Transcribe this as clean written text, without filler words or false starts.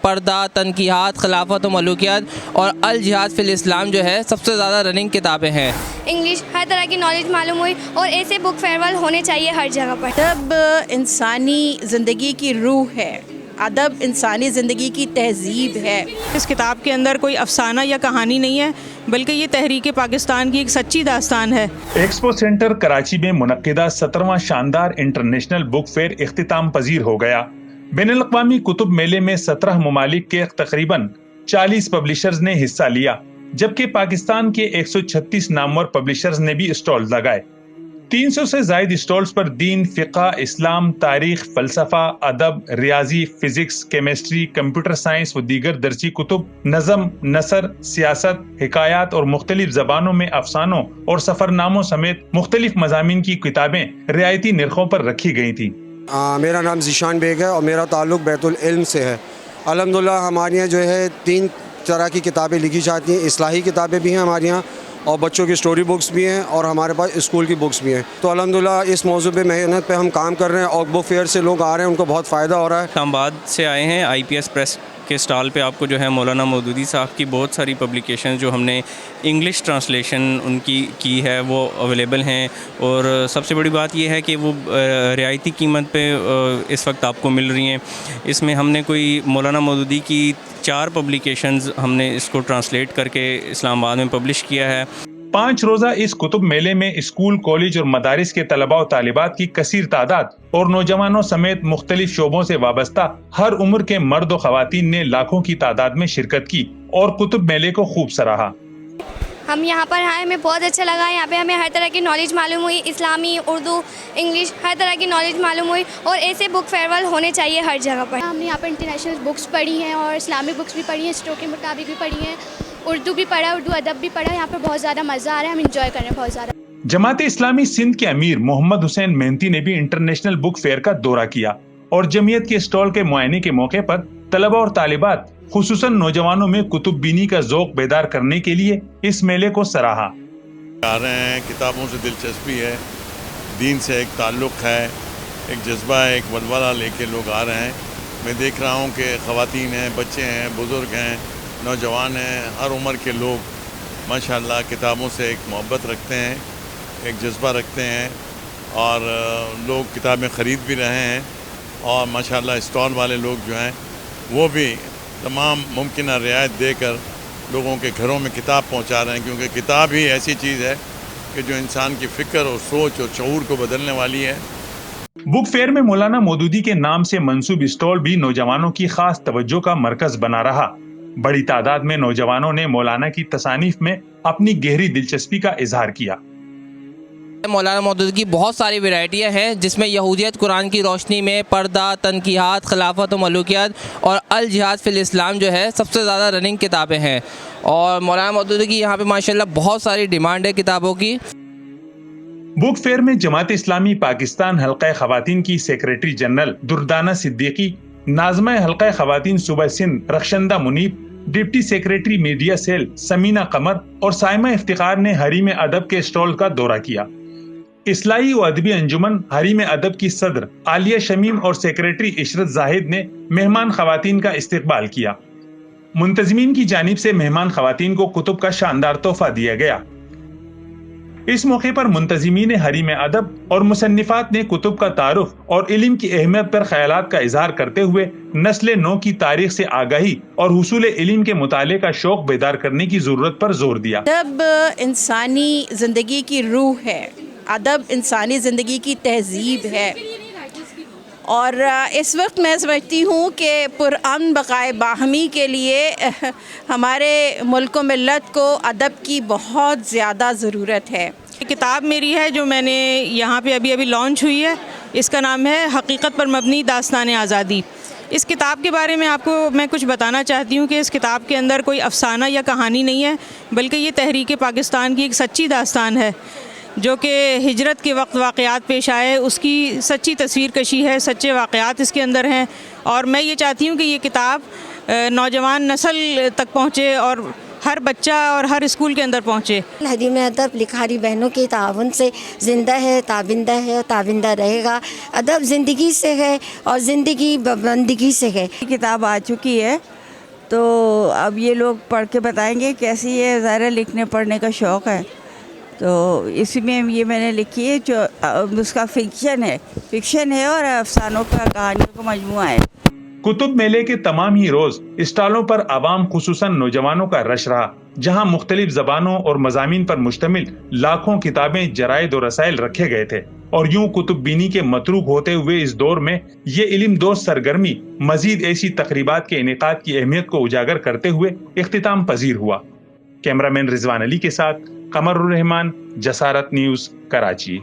پردہ، تنقیحات، خلافت و ملوکیت اور الجہاد فی الاسلام جو ہے سب سے زیادہ رننگ کتابیں ہیں۔ انگلش، ہر طرح کی نالج معلوم ہوئی، اور ایسے بک فیئر ہونے چاہیے ہر جگہ پر۔ ادب انسانی زندگی کی روح ہے، ادب انسانی زندگی کی تہذیب ہے۔ اس کتاب کے اندر کوئی افسانہ یا کہانی نہیں ہے، بلکہ یہ تحریک پاکستان کی ایک سچی داستان ہے۔ ایکسپو سینٹر کراچی میں منعقدہ 17واں شاندار انٹرنیشنل بک فیئر اختتام پذیر ہو گیا۔ بین الاقوامی کتب میلے میں 17 ممالک کے تقریباً 40 پبلشرز نے حصہ لیا، جبکہ پاکستان کے 136 نامور پبلشرز نے بھی اسٹال لگائے۔ 300 سے زائد اسٹالز پر دین، فقہ، اسلام، تاریخ، فلسفہ، ادب، ریاضی، فزکس، کیمسٹری، کمپیوٹر سائنس و دیگر درسی کتب، نظم، نثر، سیاست، حکایات اور مختلف زبانوں میں افسانوں اور سفرناموں سمیت مختلف مضامین کی کتابیں رعایتی نرخوں پر رکھی گئی تھیں۔ میرا نام ذیشان بیگ ہے اور میرا تعلق بیت العلم سے ہے۔ الحمدللہ ہمارے یہاں جو ہے 3 طرح کی کتابیں لکھی جاتی ہیں۔ اصلاحی کتابیں بھی ہیں ہمارے یہاں، اور بچوں کی سٹوری بکس بھی ہیں، اور ہمارے پاس اسکول کی بکس بھی ہیں۔ تو الحمدللہ اس موضوع پہ محنت پہ ہم کام کر رہے ہیں، اور بک فیئر سے لوگ آ رہے ہیں، ان کو بہت فائدہ ہو رہا ہے۔ اسلام آباد سے آئے ہیں، IPS پریس کے اسٹال پہ آپ کو جو ہے مولانا مودودی صاحب کی بہت ساری پبلیکیشن جو ہم نے انگلش ٹرانسلیشن ان کی ہے وہ اویلیبل ہیں، اور سب سے بڑی بات یہ ہے کہ وہ رعایتی قیمت پہ اس وقت آپ کو مل رہی ہیں۔ اس میں ہم نے کوئی مولانا مودودی کی 4 پبلیکیشنز ہم نے اس کو ٹرانسلیٹ کر کے اسلام آباد میں پبلش کیا ہے۔ 5 روزہ اس کتب میلے میں اسکول، کالج اور مدارس کے طلباء و طالبات کی کثیر تعداد اور نوجوانوں سمیت مختلف شعبوں سے وابستہ ہر عمر کے مرد و خواتین نے لاکھوں کی تعداد میں شرکت کی اور کتب میلے کو خوب سراہا۔ ہم یہاں پر آئے، ہمیں بہت اچھا لگا۔ یہاں پہ ہمیں ہر طرح کی نالج معلوم ہوئی، اسلامی، اردو، انگلش، ہر طرح کی نالج معلوم ہوئی، اور ایسے بک فیئر ہونے چاہیے ہر جگہ پر۔ ہم نے یہاں پر انٹرنیشنل بکس پڑھی ہیں، اور اسلامک بکس بھی پڑھی ہیں، اسٹور کے مطابق بھی پڑھی ہیں، اردو بھی پڑھا، اردو ادب بھی پڑھا۔ یہاں پر بہت زیادہ مزہ آ رہا ہے، ہم انجوائے کر رہے ہیں بہت زیادہ۔ جماعت اسلامی سندھ کے امیر محمد حسین مہنتی نے بھی انٹرنیشنل بک فیئر کا دورہ کیا اور جمعیت کے اسٹال کے معائنے کے موقع پر طلباء اور طالبات، خصوصاً نوجوانوں میں کتب بینی کا ذوق بیدار کرنے کے لیے اس میلے کو سراہا۔ آ رہے ہیں، کتابوں سے دلچسپی ہے، دین سے ایک تعلق ہے، ایک جذبہ ہے، ایک ولولہ لے کے لوگ آ رہے ہیں۔ میں دیکھ رہا ہوں کہ خواتین ہیں، بچے ہیں، بزرگ ہیں، نوجوان ہیں، ہر عمر کے لوگ ماشاءاللہ کتابوں سے ایک محبت رکھتے ہیں، ایک جذبہ رکھتے ہیں، اور لوگ کتابیں خرید بھی رہے ہیں، اور ماشاءاللہ اسٹال والے لوگ جو ہیں وہ بھی تمام ممکنہ رعایت دے کر لوگوں کے گھروں میں کتاب پہنچا رہے ہیں، کیونکہ کتاب ہی ایسی چیز ہے کہ جو انسان کی فکر اور سوچ اور شعور کو بدلنے والی ہے۔ بک فیئر میں مولانا مودودی کے نام سے منسوب اسٹال بھی نوجوانوں کی خاص توجہ کا مرکز بنا رہا۔ بڑی تعداد میں نوجوانوں نے مولانا کی تصانیف میں اپنی گہری دلچسپی کا اظہار کیا۔ مولانا مودودی کی بہت ساری ورائٹیاں ہیں، جس میں یہودیت قرآن کی روشنی میں، پردہ، تنقیحات، خلافت و ملوکیت اور الجہاد فی الاسلام جو ہے سب سے زیادہ رننگ کتابیں ہیں، اور مولانا مودودی کی یہاں پہ ماشاءاللہ بہت ساری ڈیمانڈ ہے کتابوں کی۔ بک فیئر میں جماعت اسلامی پاکستان حلقہ خواتین کی سیکریٹری جنرل دردانہ صدیقی، ناظمہ حلقہ خواتین صوبہ Sindh Rukhshanda Muneeb, deputy secretary media cell Samina Qamar اور سائمہ افتخار نے حریم ادب کے اسٹال کا دورہ کیا۔ اصلاحی و ادبی انجمن حریم ادب کی صدر عالیہ شمیم اور سیکریٹری عشرت زاہد نے مہمان خواتین کا استقبال کیا۔ منتظمین کی جانب سے مہمان خواتین کو کتب کا شاندار تحفہ دیا گیا۔ اس موقع پر منتظمین حریم ادب اور مصنفات نے کتب کا تعارف اور علم کی اہمیت پر خیالات کا اظہار کرتے ہوئے نسل نو کی تاریخ سے آگاہی اور حصول علم کے مطالعے کا شوق بیدار کرنے کی ضرورت پر زور دیا۔ ادب انسانی زندگی کی روح ہے، ادب انسانی زندگی کی تہذیب ہے، اور اس وقت میں سمجھتی ہوں کہ پرامن بقائے باہمی کے لیے ہمارے ملک و ملت کو ادب کی بہت زیادہ ضرورت ہے۔ کتاب میری ہے جو میں نے یہاں پہ ابھی لانچ ہوئی ہے، اس کا نام ہے حقیقت پر مبنی داستان آزادی۔ اس کتاب کے بارے میں آپ کو میں کچھ بتانا چاہتی ہوں کہ اس کتاب کے اندر کوئی افسانہ یا کہانی نہیں ہے، بلکہ یہ تحریک پاکستان کی ایک سچی داستان ہے، جو کہ ہجرت کے وقت واقعات پیش آئے، اس کی سچی تصویر کشی ہے، سچے واقعات اس کے اندر ہیں، اور میں یہ چاہتی ہوں کہ یہ کتاب نوجوان نسل تک پہنچے اور ہر بچہ اور ہر اسکول کے اندر پہنچے. حدیم ادب لکھاری بہنوں کے تعاون سے زندہ ہے، تابندہ ہے اور تابندہ رہے گا. ادب زندگی سے ہے اور زندگی بندگی سے ہے. کتاب آ چکی ہے تو اب یہ لوگ پڑھ کے بتائیں گے کیسی ہے. ظاہر لکھنے پڑھنے کا شوق ہے تو اسی میں یہ میں نے لکھی ہے جو اس کا فکشن ہے اور افسانوں کا کہانیوں کا مجموعہ ہے. کتب میلے کے تمام ہی روز اسٹالوں پر عوام خصوصاً نوجوانوں کا رش رہا، جہاں مختلف زبانوں اور مضامین پر مشتمل لاکھوں کتابیں، جرائد اور رسائل رکھے گئے تھے. اور یوں کتب بینی کے متروک ہوتے ہوئے اس دور میں یہ علم دوست سرگرمی مزید ایسی تقریبات کے انعقاد کی اہمیت کو اجاگر کرتے ہوئے اختتام پذیر ہوا. کیمرہ مین رضوان علی کے ساتھ قمر الرحمان، جسارت نیوز، کراچی.